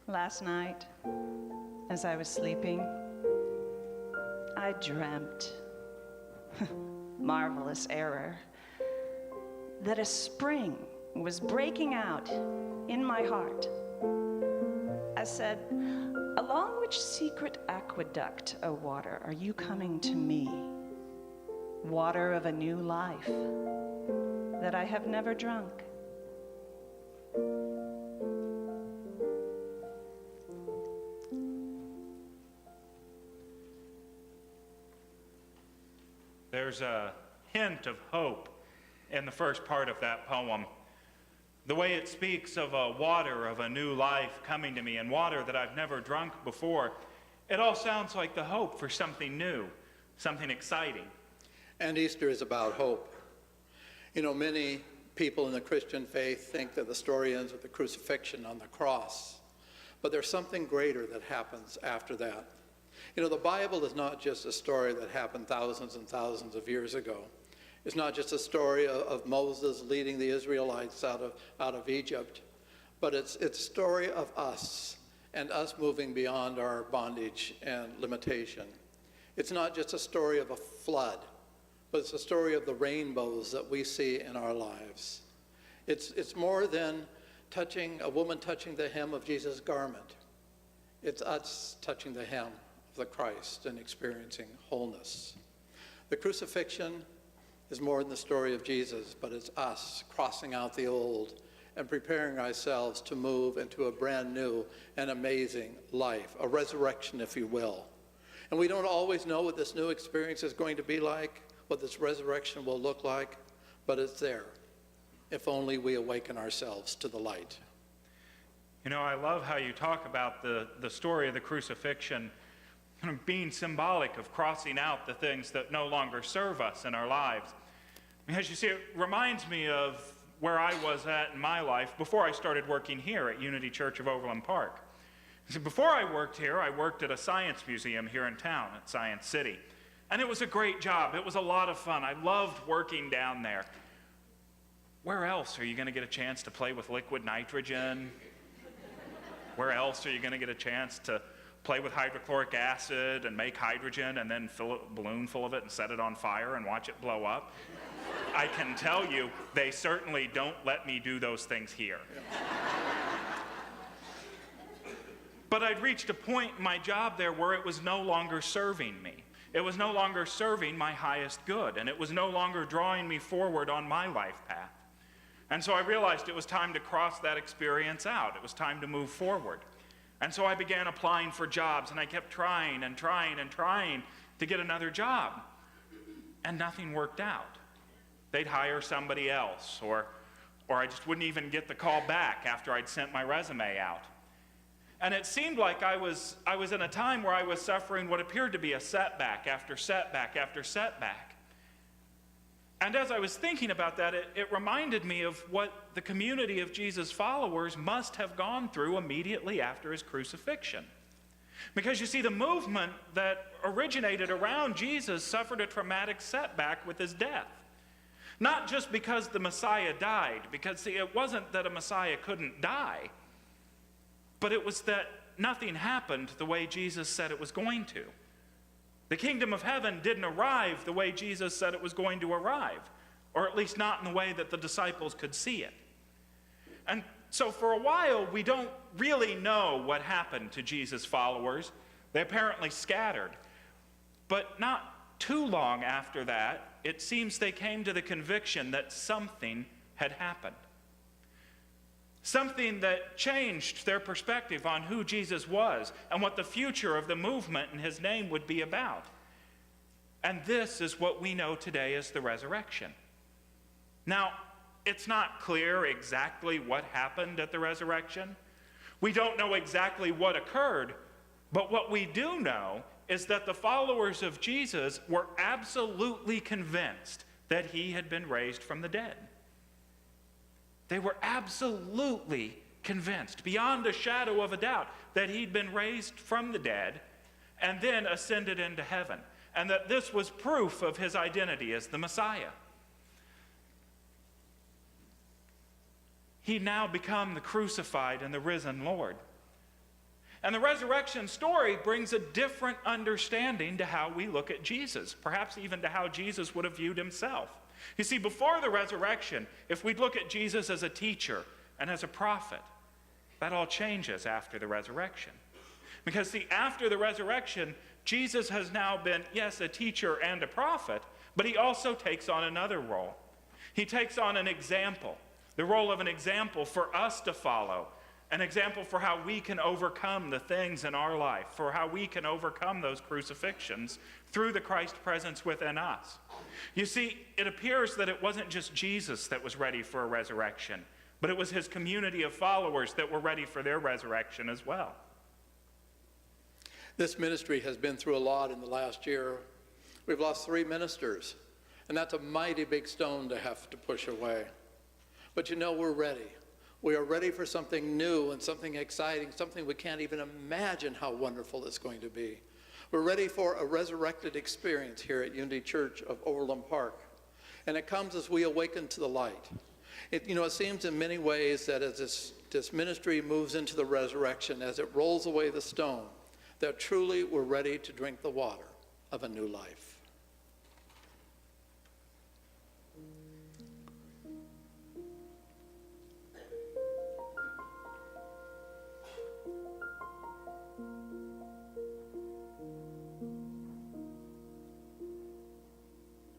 Last night, as I was sleeping, I dreamt, marvelous error, that a spring was breaking out in my heart. I said, "Along which secret aqueduct, O water, are you coming to me? Water of a new life that I have never drunk." There's a hint of hope in the first part of that poem. The way it speaks of a water of a new life coming to me and water that I've never drunk before, it all sounds like the hope for something new, something exciting. And Easter is about hope. You know, many people in the Christian faith think that the story ends with the crucifixion on the cross, but there's something greater that happens after that. You know, the Bible is not just a story that happened thousands and thousands of years ago. It's not just a story of Moses leading the Israelites out of Egypt, but it's a story of us and us moving beyond our bondage and limitation. It's not just a story of a flood, but it's a story of the rainbows that we see in our lives. It's more than a woman touching the hem of Jesus' garment. It's us touching the hem of the Christ and experiencing wholeness. The crucifixion is more than the story of Jesus, but it's us crossing out the old and preparing ourselves to move into a brand new and amazing life, a resurrection, if you will. And we don't always know what this new experience is going to be like, what this resurrection will look like, but it's there, if only we awaken ourselves to the light. You know, I love how you talk about the story of the crucifixion kind of being symbolic of crossing out the things that no longer serve us in our lives. Because you see, it reminds me of where I was at in my life before I started working here at Unity Church of Overland Park. See, before I worked here, I worked at a science museum here in town at Science City. And it was a great job. It was a lot of fun. I loved working down there. Where else are you going to get a chance to play with liquid nitrogen? Where else are you going to get a chance to play with hydrochloric acid and make hydrogen and then fill a balloon full of it and set it on fire and watch it blow up? I can tell you, they certainly don't let me do those things here. But I'd reached a point in my job there where it was no longer serving me. It was no longer serving my highest good, and it was no longer drawing me forward on my life path. And so I realized it was time to cross that experience out. It was time to move forward. And so I began applying for jobs, and I kept trying and trying and trying to get another job. And nothing worked out. They'd hire somebody else, or I just wouldn't even get the call back after I'd sent my resume out. And it seemed like I was in a time where I was suffering what appeared to be a setback after setback after setback. And as I was thinking about that, it reminded me of what the community of Jesus' followers must have gone through immediately after his crucifixion. Because you see, the movement that originated around Jesus suffered a traumatic setback with his death. Not just because the Messiah died, because see, it wasn't that a Messiah couldn't die, but it was that nothing happened the way Jesus said it was going to. The kingdom of heaven didn't arrive the way Jesus said it was going to arrive, or at least not in the way that the disciples could see it. And so for a while, we don't really know what happened to Jesus' followers. They apparently scattered. But not too long after that, it seems they came to the conviction that something had happened. Something that changed their perspective on who Jesus was and what the future of the movement in his name would be about. And this is what we know today as the resurrection. Now, it's not clear exactly what happened at the resurrection. We don't know exactly what occurred, but what we do know is that the followers of Jesus were absolutely convinced that he had been raised from the dead. They were absolutely convinced, beyond a shadow of a doubt, that he'd been raised from the dead and then ascended into heaven, and that this was proof of his identity as the Messiah. He'd now become the crucified and the risen Lord. And the resurrection story brings a different understanding to how we look at Jesus, perhaps even to how Jesus would have viewed himself. You see, before the resurrection, if we look at Jesus as a teacher and as a prophet, that all changes after the resurrection. Because see, after the resurrection, Jesus has now been, yes, a teacher and a prophet, but he also takes on another role. He takes on an example, the role of an example for us to follow, an example for how we can overcome the things in our life, for how we can overcome those crucifixions through the Christ presence within us. You see, it appears that it wasn't just Jesus that was ready for a resurrection, but it was his community of followers that were ready for their resurrection as well. This ministry has been through a lot in the last year. We've lost 3 ministers, and that's a mighty big stone to have to push away. But you know, we're ready. We are ready for something new and something exciting, something we can't even imagine how wonderful it's going to be. We're ready for a resurrected experience here at Unity Church of Overland Park. And it comes as we awaken to the light. It seems in many ways that as this ministry moves into the resurrection, as it rolls away the stone, that truly we're ready to drink the water of a new life.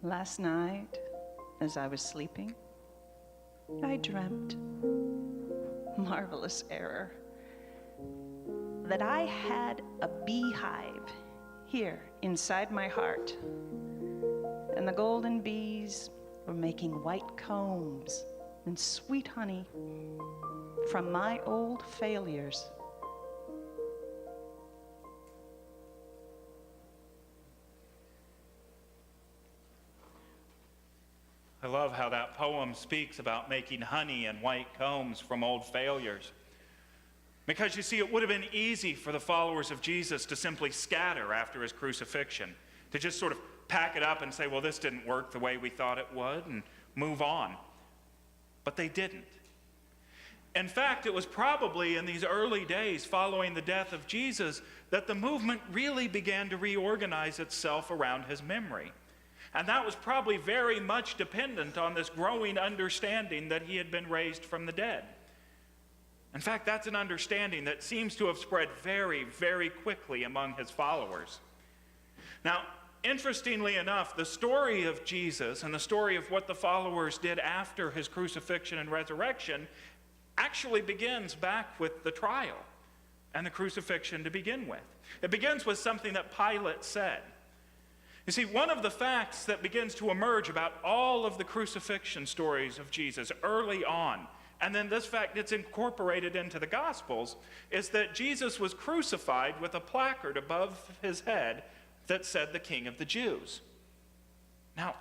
Last night, as I was sleeping, I dreamt, marvelous error, that I had a beehive here inside my heart, and the golden bees were making white combs and sweet honey from my old failures. I love how that poem speaks about making honey and white combs from old failures. Because you see, it would have been easy for the followers of Jesus to simply scatter after his crucifixion, to just sort of pack it up and say, well, this didn't work the way we thought it would, and move on. But they didn't. In fact, it was probably in these early days following the death of Jesus that the movement really began to reorganize itself around his memory. And that was probably very much dependent on this growing understanding that he had been raised from the dead. In fact, that's an understanding that seems to have spread very, very quickly among his followers. Now, interestingly enough, the story of Jesus and the story of what the followers did after his crucifixion and resurrection actually begins back with the trial and the crucifixion to begin with. It begins with something that Pilate said. You see, one of the facts that begins to emerge about all of the crucifixion stories of Jesus early on, and then this fact gets incorporated into the Gospels, is that Jesus was crucified with a placard above his head that said, "The King of the Jews." Now,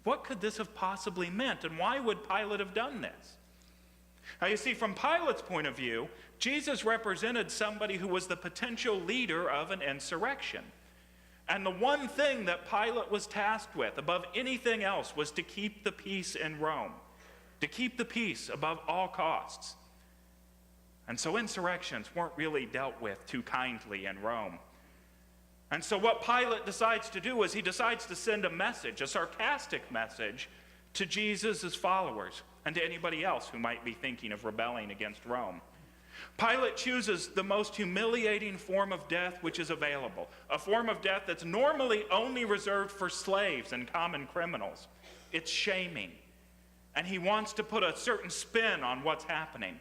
what could this have possibly meant, and why would Pilate have done this? Now, you see, from Pilate's point of view, Jesus represented somebody who was the potential leader of an insurrection. And the one thing that Pilate was tasked with above anything else was to keep the peace in Rome, to keep the peace above all costs. And so insurrections weren't really dealt with too kindly in Rome. And so what Pilate decides to do is he decides to send a message, a sarcastic message, to Jesus' followers and to anybody else who might be thinking of rebelling against Rome. Pilate chooses the most humiliating form of death which is available, a form of death that's normally only reserved for slaves and common criminals. It's shaming. And he wants to put a certain spin on what's happening.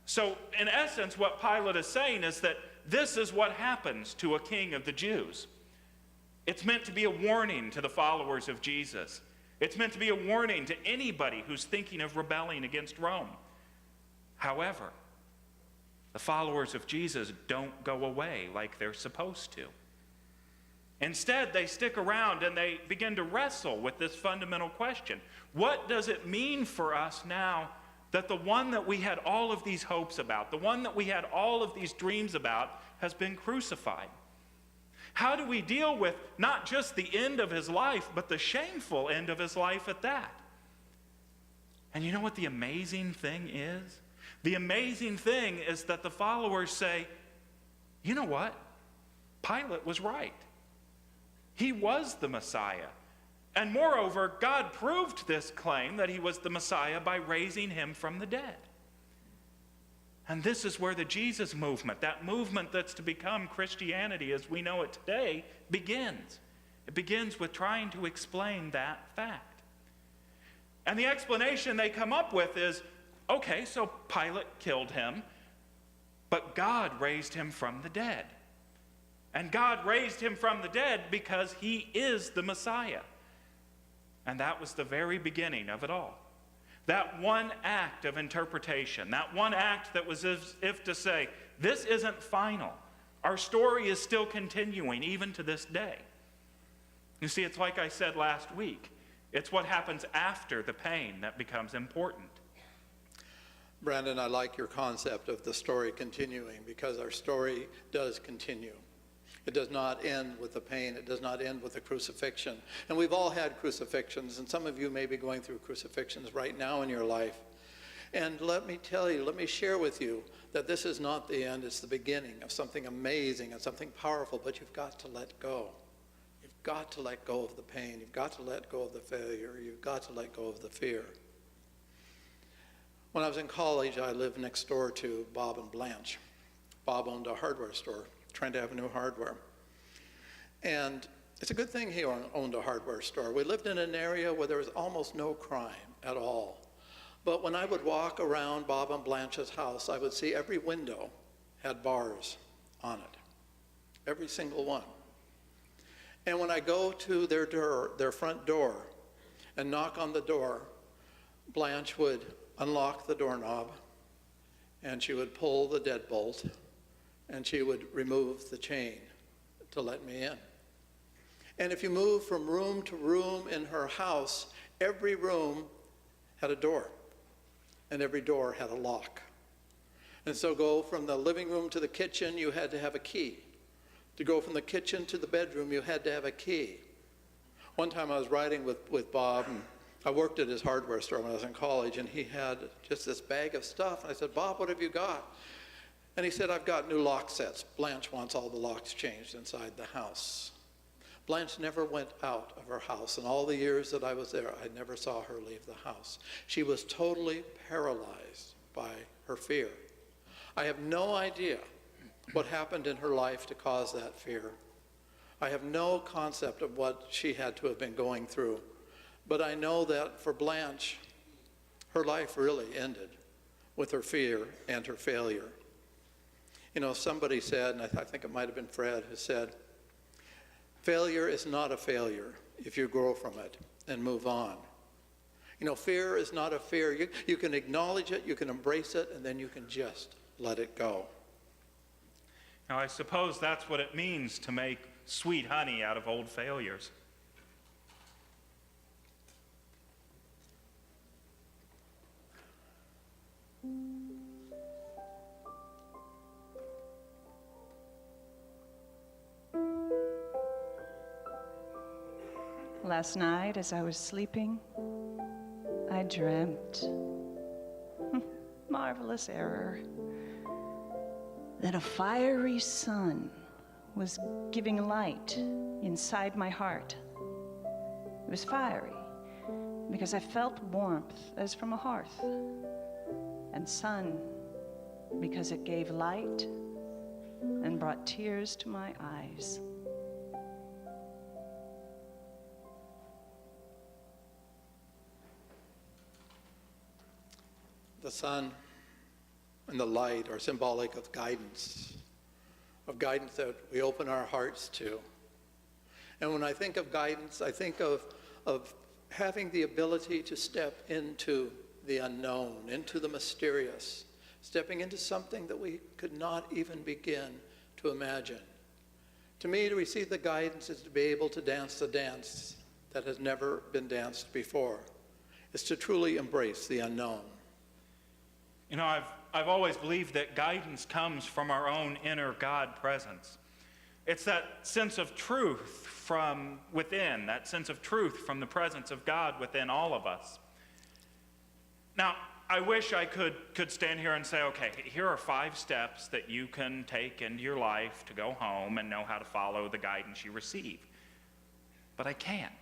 So, in essence, what Pilate is saying is that this is what happens to a king of the Jews. It's meant to be a warning to the followers of Jesus. It's meant to be a warning to anybody who's thinking of rebelling against Rome. However, the followers of Jesus don't go away like they're supposed to. Instead, they stick around and they begin to wrestle with this fundamental question. What does it mean for us now that the one that we had all of these hopes about, the one that we had all of these dreams about, has been crucified? How do we deal with not just the end of his life, but the shameful end of his life at that? And you know what the amazing thing is? The amazing thing is that the followers say, you know what? Pilate was right. He was the Messiah. And moreover, God proved this claim that he was the Messiah by raising him from the dead. And this is where the Jesus movement, that movement that's to become Christianity as we know it today, begins. It begins with trying to explain that fact. And the explanation they come up with is, okay, so Pilate killed him, but God raised him from the dead. And God raised him from the dead because he is the Messiah. And that was the very beginning of it all. That one act of interpretation, that one act that was as if to say, this isn't final. Our story is still continuing even to this day. You see, it's like I said last week. It's what happens after the pain that becomes important. Brandon, I like your concept of the story continuing, because our story does continue. It does not end with the pain. It does not end with the crucifixion. And we've all had crucifixions, and some of you may be going through crucifixions right now in your life. And let me tell you, let me share with you that this is not the end. It's the beginning of something amazing and something powerful, but you've got to let go. You've got to let go of the pain. You've got to let go of the failure. You've got to let go of the fear. When I was in college, I lived next door to Bob and Blanche. Bob owned a hardware store, trying to have new hardware. And it's a good thing he owned a hardware store. We lived in an area where there was almost no crime at all. But when I would walk around Bob and Blanche's house, I would see every window had bars on it. Every single one. And when I go to their front door and knock on the door, Blanche would unlock the doorknob, and she would pull the deadbolt, and she would remove the chain to let me in. And if you move from room to room in her house, every room had a door, and every door had a lock. And so go from the living room to the kitchen, you had to have a key. To go from the kitchen to the bedroom, you had to have a key. One time I was riding with Bob, and I worked at his hardware store when I was in college, and he had just this bag of stuff. And I said, Bob, what have you got? And he said, I've got new lock sets. Blanche wants all the locks changed inside the house. Blanche never went out of her house. In all the years that I was there, I never saw her leave the house. She was totally paralyzed by her fear. I have no idea what happened in her life to cause that fear. I have no concept of what she had to have been going through. But I know that for Blanche, her life really ended with her fear and her failure. You know, somebody said, and I think it might have been Fred, who said, failure is not a failure if you grow from it and move on. You know, fear is not a fear. You can acknowledge it, you can embrace it, and then you can just let it go. Now, I suppose that's what it means to make sweet honey out of old failures. Last night, as I was sleeping, I dreamt, marvelous error, that a fiery sun was giving light inside my heart. It was fiery because I felt warmth as from a hearth, and sun because it gave light and brought tears to my eyes. The sun and the light are symbolic of guidance that we open our hearts to. And when I think of guidance, I think of having the ability to step into the unknown, into the mysterious, stepping into something that we could not even begin to imagine. To me, to receive the guidance is to be able to dance the dance that has never been danced before. It's to truly embrace the unknown. You know, I've always believed that guidance comes from our own inner God presence. It's that sense of truth from within, that sense of truth from the presence of God within all of us. Now, I wish I could stand here and say, okay, here are 5 steps that you can take into your life to go home and know how to follow the guidance you receive. But I can't.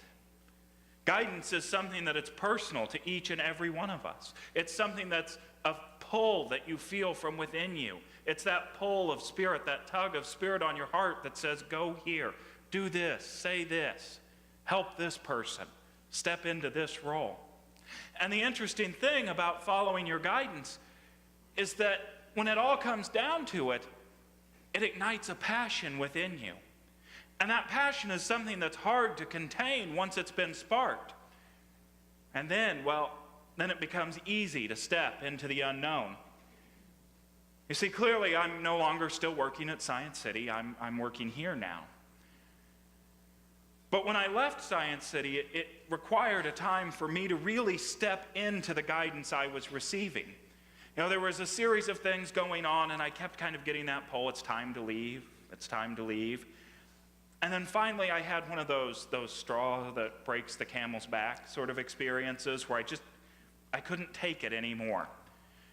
Guidance is something that it's personal to each and every one of us. It's something that's a pull that you feel from within you. It's that pull of spirit, that tug of spirit on your heart that says, go here, do this, say this, help this person, step into this role. And the interesting thing about following your guidance is that when it all comes down to it, it ignites a passion within you. And that passion is something that's hard to contain once it's been sparked. And then it becomes easy to step into the unknown. You see, clearly I'm no longer still working at Science City. I'm working here now. But when I left Science City, it required a time for me to really step into the guidance I was receiving. You know, there was a series of things going on, and I kept kind of getting that pull, it's time to leave, it's time to leave. And then finally I had one of those straw that breaks the camel's back sort of experiences where I couldn't take it anymore.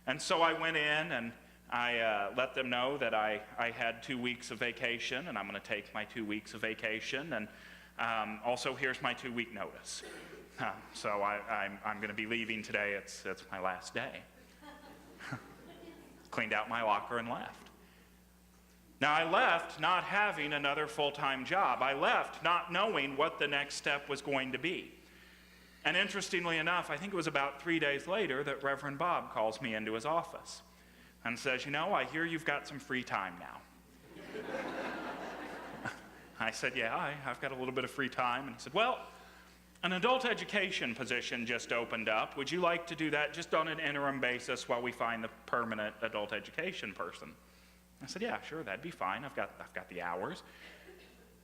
And so I went in and I let them know that I had 2 weeks of vacation, and I'm going to take my 2 weeks of vacation, and also here's my 2-week notice. So I'm going to be leaving today. It's my last day. Cleaned out my locker and left. Now, I left not having another full-time job. I left not knowing what the next step was going to be. And interestingly enough, I think it was about 3 days later that Reverend Bob calls me into his office and says, you know, I hear you've got some free time now. I said, yeah, I've got a little bit of free time. And he said, well, an adult education position just opened up. Would you like to do that just on an interim basis while we find the permanent adult education person? I said, yeah, sure, that'd be fine. I've got the hours.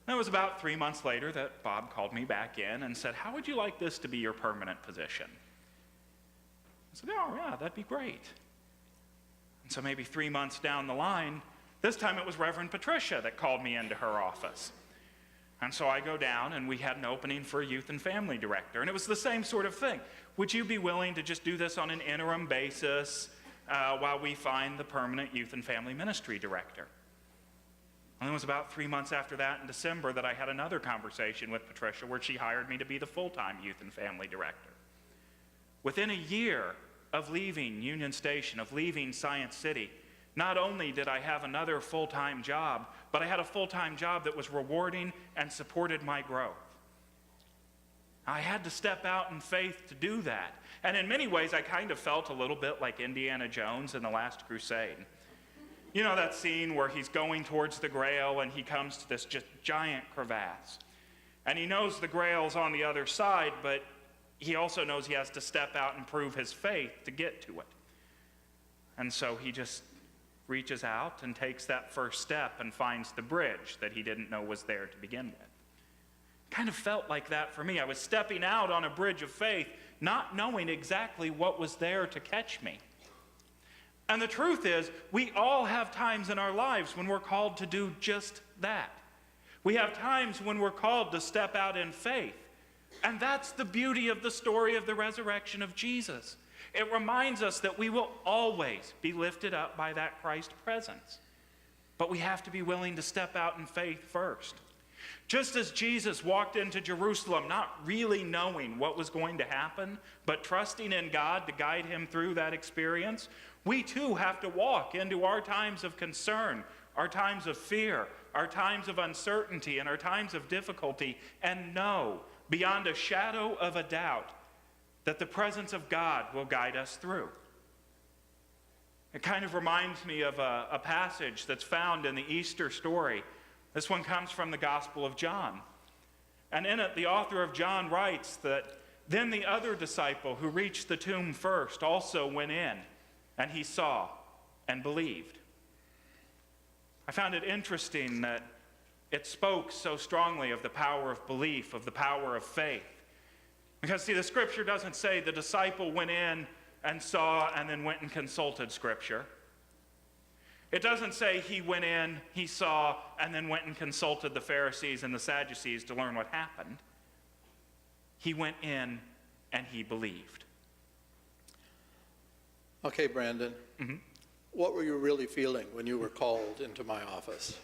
And it was about 3 months later that Bob called me back in and said, how would you like this to be your permanent position? I said, oh, yeah, that'd be great. And so maybe 3 months down the line, this time it was Reverend Patricia that called me into her office. And so I go down, and we had an opening for a youth and family director. And it was the same sort of thing. Would you be willing to just do this on an interim basis while we find the permanent youth and family ministry director? And it was about 3 months after that in December that I had another conversation with Patricia where she hired me to be the full-time youth and family director. Within a year of leaving Union Station, of leaving Science City, not only did I have another full-time job, but I had a full-time job that was rewarding and supported my growth. I had to step out in faith to do that. And in many ways, I kind of felt a little bit like Indiana Jones in The Last Crusade. You know that scene where he's going towards the Grail and he comes to this just giant crevasse. And he knows the Grail's on the other side, but he also knows he has to step out and prove his faith to get to it. And so he just reaches out and takes that first step and finds the bridge that he didn't know was there to begin with. Kind of felt like that for me. I was stepping out on a bridge of faith, not knowing exactly what was there to catch me. And the truth is, we all have times in our lives when we're called to do just that. We have times when we're called to step out in faith. And that's the beauty of the story of the resurrection of Jesus. It reminds us that we will always be lifted up by that Christ presence. But we have to be willing to step out in faith first. Just as Jesus walked into Jerusalem not really knowing what was going to happen, but trusting in God to guide him through that experience, we too have to walk into our times of concern, our times of fear, our times of uncertainty, and our times of difficulty, and know beyond a shadow of a doubt that the presence of God will guide us through. It kind of reminds me of a passage that's found in the Easter story. This one comes from the Gospel of John. And in it, the author of John writes that then the other disciple who reached the tomb first also went in, and he saw and believed. I found it interesting that it spoke so strongly of the power of belief, of the power of faith. Because, see, the scripture doesn't say the disciple went in and saw and then went and consulted scripture. It doesn't say he went in, he saw, and then went and consulted the Pharisees and the Sadducees to learn what happened. He went in and he believed. Okay, Brandon. What were you really feeling when you were called into my office?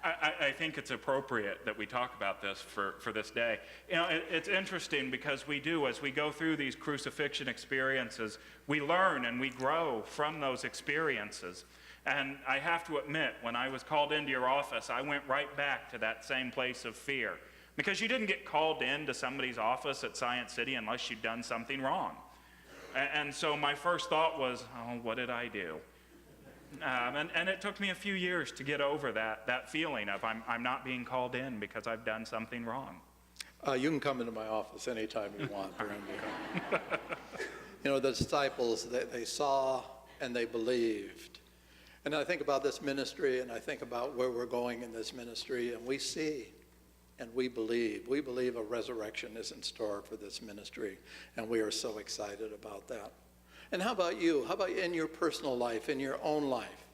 I think it's appropriate that we talk about this for this day. You know, it's interesting because we do, as we go through these crucifixion experiences, we learn and we grow from those experiences. And I have to admit, when I was called into your office, I went right back to that same place of fear. Because you didn't get called into somebody's office at Science City unless you'd done something wrong. And so my first thought was, oh, what did I do? And it took me a few years to get over that feeling of I'm not being called in because I've done something wrong. You can come into my office anytime you want, Brandon. You know, the disciples, they saw and they believed. And I think about this ministry and I think about where we're going in this ministry, and we see and we believe. We believe a resurrection is in store for this ministry, and we are so excited about that. And how about you? How about in your personal life, in your own life?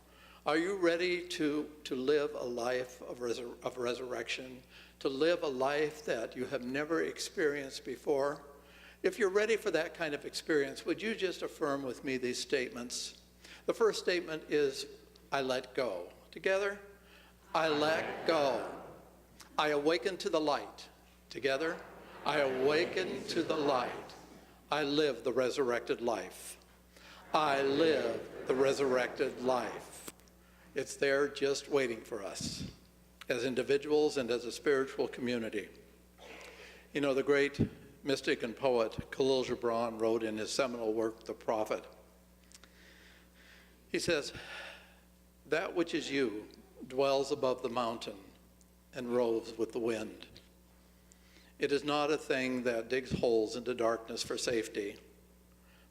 Are you ready to live a life of resurrection, to live a life that you have never experienced before? If you're ready for that kind of experience, would you just affirm with me these statements? The first statement is, I let go. Together, I let go. I awaken to the light. Together, I awaken to the light. I live the resurrected life. I live the resurrected life. It's there just waiting for us as individuals and as a spiritual community. You know, the great mystic and poet Khalil Gibran wrote in his seminal work, The Prophet. He says, that which is you dwells above the mountain and roves with the wind. It is not a thing that digs holes into darkness for safety,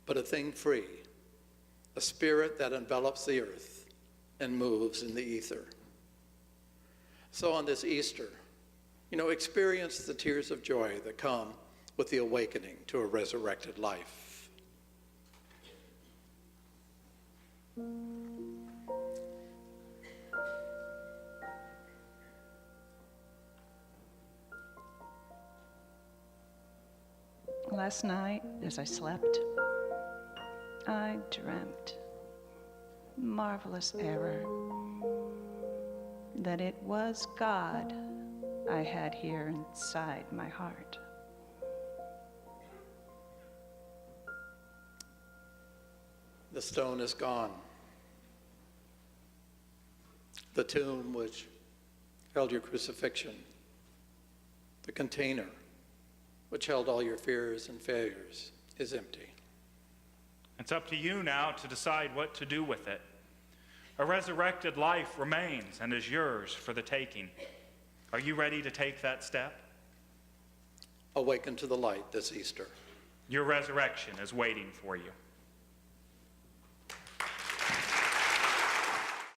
but a thing free, a spirit that envelops the earth and moves in the ether. So on this Easter, you know, experience the tears of joy that come with the awakening to a resurrected life. Last night, as I slept, I dreamt, marvelous error, that it was God I had here inside my heart. The stone is gone. The tomb which held your crucifixion, the container which held all your fears and failures, is empty. It's up to you now to decide what to do with it. A resurrected life remains and is yours for the taking. Are you ready to take that step? Awaken to the light this Easter. Your resurrection is waiting for you.